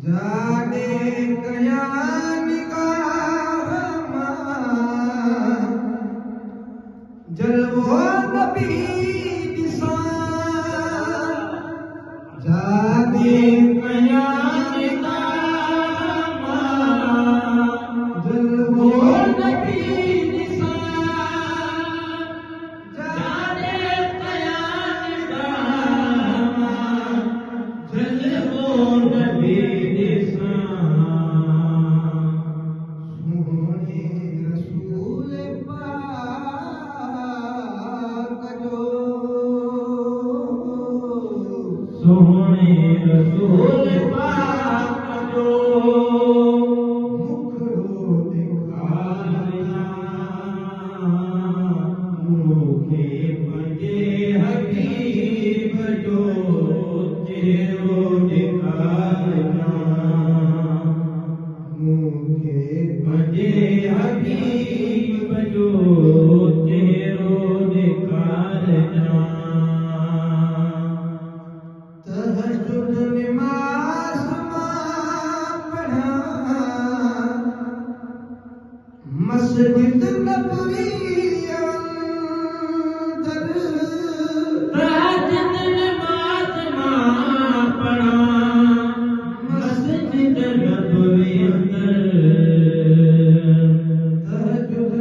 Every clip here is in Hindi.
जाने कया निगाह जलवो नबी दिसान जाने कया निगाह जलवो नबी दिसान जाने कया निगाह जलवो नबी सोने रसूल पाक जो मुखड़ो दिखाया मुखे बजे हबीब जो चेहरो दिखाया मुखे बजे हबीब जो चेहरो दिखाया तहज्जुद नमाज पढ़ा मस्जिद नबवी अंदर तहज्जुद नमाज पढ़ा मस्जिद नबवी अंदर तहज्जुद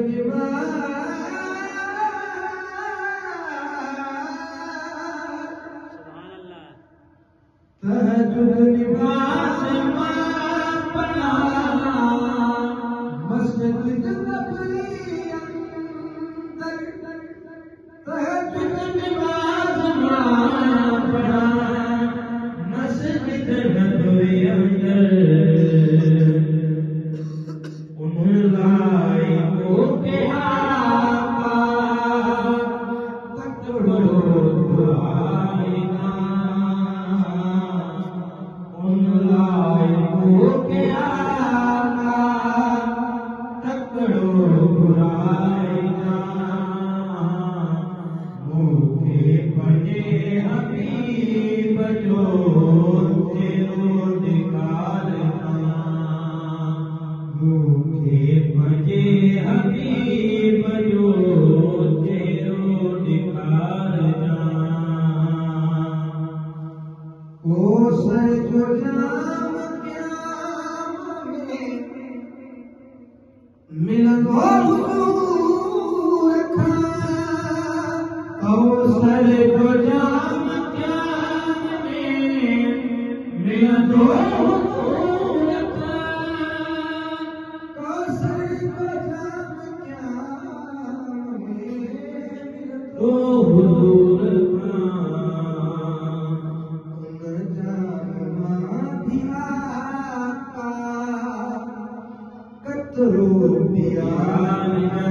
तहज्जुद नमाज पढ़ा मस्जिद नबवी अंदर तहज्जुद नमाज पढ़ा मस्जिद नबवी अंदर उन लायकों के आका तकड़ो दुआएगा उन लायकों के आका तकड़ो बुराएगा मुखे बजे हबीब जो तेरो निकालना मुखे बजे हबीब जो तेरो निकालना ओ सर जो जाम क़याम में मिलंदो हुजूर खां ओ सर जो जाम क़याम में मिलंदो हुजूर खां ओ सर जो जाम क़याम में मिलंदो हुजूर कतरो प्यारा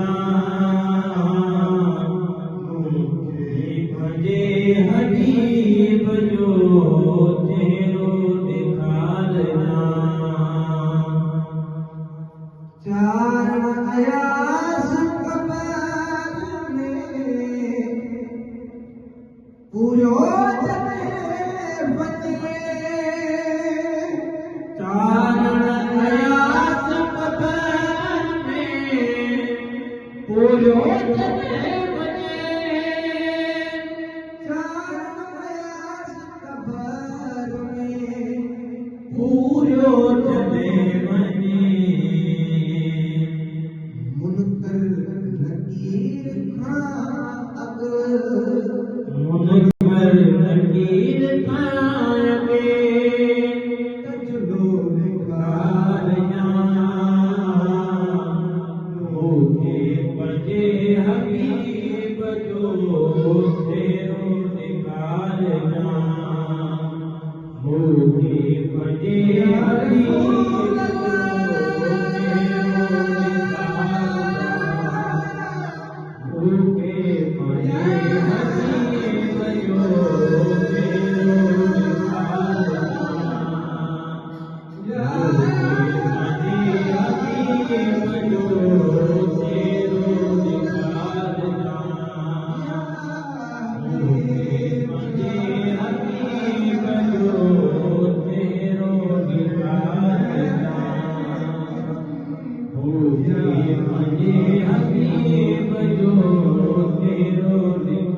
मुखे बजे हबीब जो तेरो दिखालना चारण अयास कबर में पूरो जने बचे चारण अयास कबर में पूरो जने बचे चारण अयास कबर में पूरो जने बचे मुनकर नकीर खां अगर मुनकर नकीर खां अगे तजलो निकालना मुखे बजे हबीब जो तेरो निकालना मुखे बजे हबीब जो तेरो निकालना मुखे बजे हबीब जो तेरो निकालना मुझे हबीब जो तेरो